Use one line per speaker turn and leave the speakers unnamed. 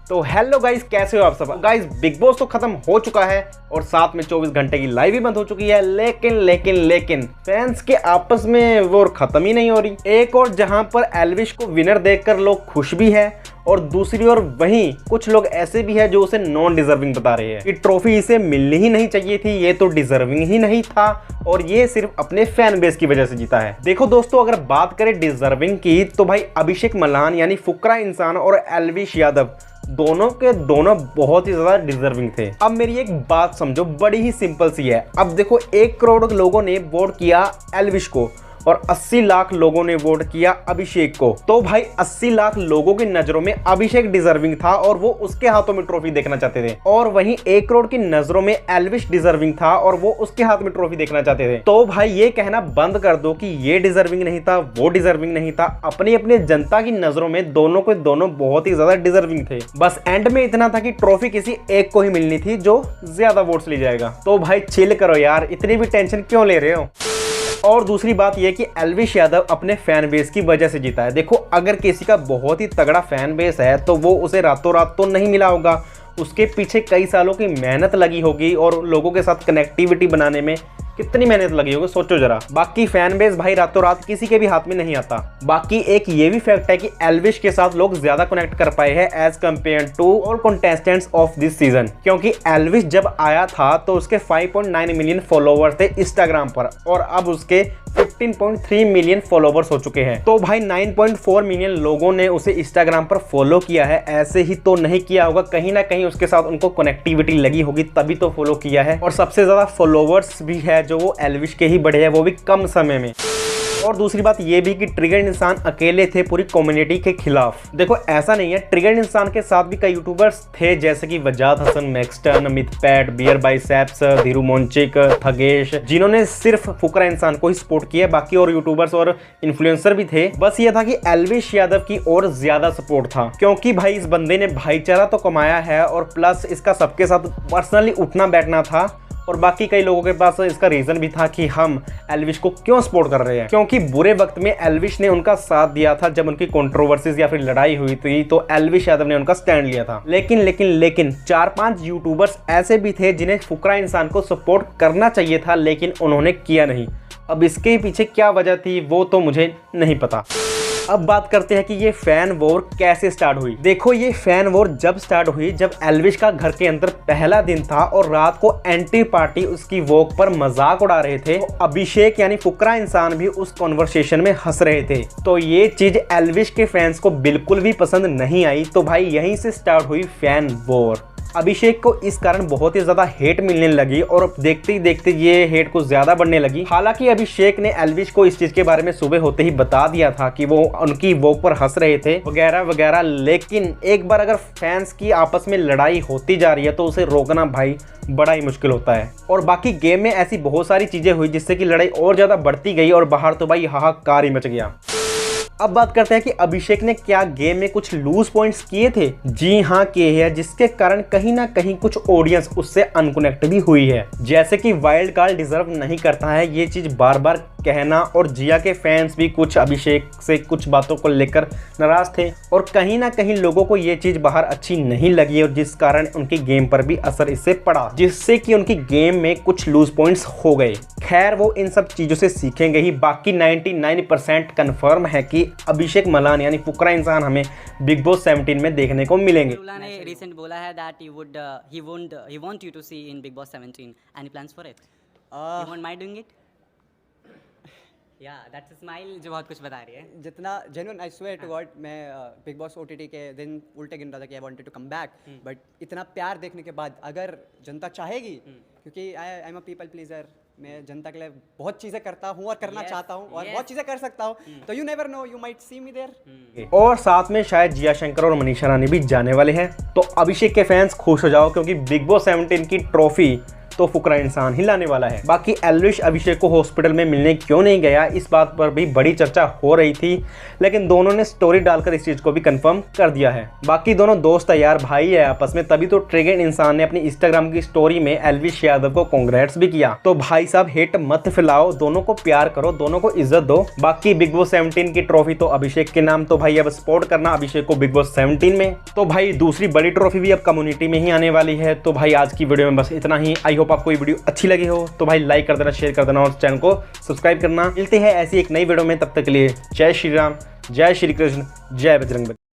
तो hello guys, कैसे हो आप सब। गाइस बिग बॉस तो खत्म हो चुका है और साथ में 24 घंटे की लाइव भी बंद हो चुकी है, लेकिन फैंस के आपस में वो खत्म ही नहीं हो रही। एक और जहां पर एल्विश को विनर देखकर लोग खुश भी है और दूसरी ओर वहीं कुछ लोग ऐसे भी है जो उसे नॉन डिजर्विंग बता रहे हैं कि ट्रॉफी इसे मिलनी ही नहीं चाहिए थी, ये तो डिजर्विंग ही नहीं था और ये सिर्फ अपने फैन बेस की वजह से जीता है। देखो दोस्तों, अगर बात करें डिजर्विंग की तो भाई अभिषेक मल्लान यानी फुकरा इंसान और एल्विश यादव दोनों के दोनों बहुत ही ज्यादा डिजर्विंग थे। अब मेरी एक बात समझो, बड़ी ही सिंपल सी है। अब देखो 1 करोड़ लोगों ने वोट किया एल्विश को और 80 लाख लोगों ने वोट किया अभिषेक को। तो भाई 80 लाख लोगों की नजरों में अभिषेक डिजर्विंग था और वो उसके हाथों में ट्रॉफी देखना चाहते थे, और वहीं 1 करोड़ की नजरों में एल्विश डिजर्विंग था और वो उसके हाथ में ट्रॉफी देखना चाहते थे। तो भाई ये कहना बंद कर दो कि ये डिजर्विंग नहीं था, वो डिजर्विंग नहीं था। अपनी अपनी जनता की नजरों में दोनों के दोनों बहुत ही ज्यादा डिजर्विंग थे। बस एंड में इतना था कि ट्रॉफी किसी एक को ही मिलनी थी जो ज्यादा वोट्स ले जाएगा। तो भाई चिल करो यार, इतनी भी टेंशन क्यों ले रहे हो। और दूसरी बात यह कि एल्विश यादव अपने फैन बेस की वजह से जीता है। देखो अगर किसी का बहुत ही तगड़ा फैन बेस है तो वो उसे रातों रात तो नहीं मिला होगा, उसके पीछे कई सालों की मेहनत लगी होगी और लोगों के साथ कनेक्टिविटी बनाने में कितनी मेहनत लगी होगी सोचो जरा। बाकी फैन बेस भाई रातों रात किसी के भी हाथ में नहीं आता। बाकी एक ये भी फैक्ट है कि एल्विश के साथ लोग ज्यादा कनेक्ट कर पाए हैं as compared to all contestants of this season, क्योंकि एल्विश जब आया था तो उसके 5.9 मिलियन फॉलोवर्स थे इंस्टाग्राम पर और अब उसके 15.3 मिलियन फॉलोवर्स हो चुके हैं। तो भाई 9.4 मिलियन लोगों ने उसे इंस्टाग्राम पर फॉलो किया है। ऐसे ही तो नहीं किया होगा, कहीं ना कहीं उसके साथ उनको कनेक्टिविटी लगी होगी तभी तो फॉलो किया है। और सबसे ज्यादा फॉलोवर्स भी है जो वो एल्विश के ही बढ़े हैं, वो भी कम समय में। और दूसरी बात ये भी कि ट्रिगर इंसान अकेले थे पूरी कम्युनिटी के खिलाफ। देखो ऐसा नहीं है, ट्रिगर इंसान के साथ भी कई यूट्यूबर्स थे जैसे कि वजाद हसन, मैक्सटन, अमित पैट, बियर बाइसेप्स, धीरू मोंचिक, थगेश, जिन्होंने सिर्फ फुकरा इंसान को ही सपोर्ट किया। बाकी और यूट्यूबर्स और इन्फ्लुएंसर भी थे। बस ये था कि एल्विश यादव की और ज्यादा सपोर्ट था, क्योंकि भाई इस बंदे ने भाईचारा तो कमाया है और प्लस इसका सबके साथ पर्सनली उठना बैठना था। और बाकी कई लोगों के पास इसका रीजन भी था कि हम एल्विश को क्यों सपोर्ट कर रहे हैं, क्योंकि बुरे वक्त में एल्विश ने उनका साथ दिया था। जब उनकी कंट्रोवर्सीज या फिर लड़ाई हुई थी तो एल्विश यादव ने उनका स्टैंड लिया था। लेकिन 4-5 यूट्यूबर्स ऐसे भी थे जिन्हें फुकरा इंसान को सपोर्ट करना चाहिए था लेकिन उन्होंने किया नहीं। अब इसके पीछे क्या वजह थी वो तो मुझे नहीं पता। अब बात करते हैं कि ये फैन वॉर कैसे स्टार्ट हुई। देखो ये फैन वॉर जब स्टार्ट हुई जब एल्विश का घर के अंदर पहला दिन था और रात को एंटी पार्टी उसकी वॉक पर मजाक उड़ा रहे थे। तो अभिषेक यानी फुकरा इंसान भी उस कॉन्वर्सेशन में हंस रहे थे। तो ये चीज एल्विश के फैंस को बिल्कुल भी पसंद नहीं आई। तो भाई यहीं से स्टार्ट हुई फैन वॉर। अभिषेक को इस कारण बहुत ही ज्यादा हेट मिलने लगी और देखते ही देखते ये हेट कुछ ज्यादा बढ़ने लगी। हालांकि अभिषेक ने एल्विश को इस चीज के बारे में सुबह होते ही बता दिया था कि वो उनकी वॉक पर हंस रहे थे वगैरह वगैरह। लेकिन एक बार अगर फैंस की आपस में लड़ाई होती जा रही है तो उसे रोकना भाई बड़ा ही मुश्किल होता है। और बाकी गेम में ऐसी बहुत सारी चीजें हुई जिससे कि लड़ाई और ज्यादा बढ़ती गई और बाहर तो भाई हाहाकार ही मच गया। अब बात करते हैं कि अभिषेक ने क्या गेम में कुछ लूज पॉइंट्स किए थे। जी हाँ किए हैं, जिसके कारण कहीं ना कहीं कुछ ऑडियंस उससे अनकनेक्ट भी हुई है। जैसे कि वाइल्ड कार्ड डिजर्व नहीं करता है, ये चीज बार बार कहना, और जिया के फैंस भी कुछ अभिषेक से कुछ बातों को लेकर नाराज थे और कहीं ना कहीं लोगों को ये चीज बाहर अच्छी नहीं लगी और जिस कारण उनकी गेम पर भी असर इससे पड़ा, जिससे कि उनकी गेम में कुछ लूज पॉइंट्स हो गए। खैर वो इन सब चीजों से सीखेंगे ही। बाकी 99% कंफर्म है कि अभिषेक मल्लान यानी फुकरा इंसान हमें बिग बॉस 17 में देखने को मिलेंगे।
ने रिसेंट बोला है that he want you to see in Big Boss 17. Any plans for it? You won't mind doing it? Yeah, that's a smile जो बहुत कुछ बता रही है।
जितना genuine I swear to God, मैं बिग बॉस OTT के दिन उल्टे गिन रहा था कि I wanted to come back, but इतना प्यार देखने के बाद अगर जनता चाहेगी, क्योंकि I am a people pleaser, मैं जनता के लिए बहुत चीज़ें करता हूँ और करना चाहता हूँ और बहुत चीज़ें कर सकता हूँ, तो you never know, you might see me there.
और साथ में शायद जिया शंकर और मनीषा रानी भी जाने वाले हैं। तो अभिषेक के फैंस खुश हो जाओ क्योंकि बिग बॉस 17 की ट्रॉफी तो फुकरा इंसान हिलाने वाला है। बाकी एल्विश अभिषेक को हॉस्पिटल में मिलने क्यों नहीं गया, इस बात पर भी बड़ी चर्चा हो रही थी, लेकिन दोनों ने स्टोरी डालकर इस चीज को भी कंफर्म कर दिया है। बाकी दोनों दोस्त है यार, भाई है आपस में, तभी तो ट्रिगर्ड इंसान ने अपनी इंस्टाग्राम की स्टोरी में एल्विश यादव को कांग्रेट्स भी किया। तो भाई साहब हेट मत फैलाओ, दोनों को प्यार करो, दोनों को इज्जत दो। बाकी बिग बॉस 17 की ट्रॉफी तो अभिषेक के नाम, तो भाई अब सपोर्ट करना अभिषेक को बिग बॉस 17 में। तो भाई दूसरी बड़ी ट्रॉफी भी अब कम्युनिटी में ही आने वाली है। तो भाई आज की वीडियो में बस इतना ही। आई होप आपको ये वीडियो अच्छी लगी हो, तो भाई लाइक कर देना, शेयर कर देना और चैनल को सब्सक्राइब करना। मिलते हैं ऐसी एक नई वीडियो में, तब तक के लिए जय श्री राम, जय श्री कृष्ण, जय बजरंग बली।